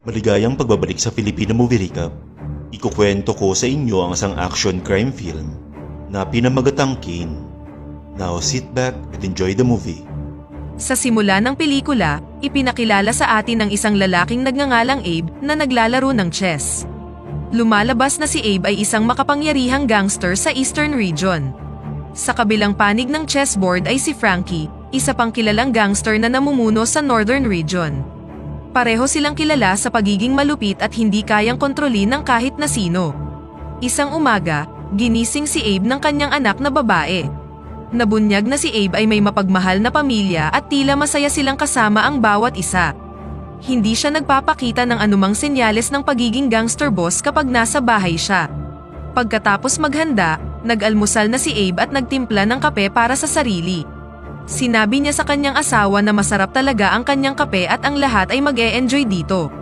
Maligayang pagbabalik sa Filipino Movie Recap. Ikukwento ko sa inyo ang isang action crime film na pinamagatang Kane. Now sit back and enjoy the movie. Sa simula ng pelikula, ipinakilala sa atin ang isang lalaking nagngangalang Abe na naglalaro ng chess. Lumalabas na si Abe ay isang makapangyarihang gangster sa Eastern Region. Sa kabilang panig ng chessboard ay si Frankie, isa pang kilalang gangster na namumuno sa Northern Region. Pareho silang kilala sa pagiging malupit at hindi kayang kontrolin ng kahit na sino. Isang umaga, ginising si Abe ng kanyang anak na babae. Nabunyag na si Abe ay may mapagmahal na pamilya at tila masaya silang kasama ang bawat isa. Hindi siya nagpapakita ng anumang senyales ng pagiging gangster boss kapag nasa bahay siya. Pagkatapos maghanda, nag-almusal na si Abe at nagtimpla ng kape para sa sarili. Sinabi niya sa kanyang asawa na masarap talaga ang kanyang kape at ang lahat ay mag-e-enjoy dito.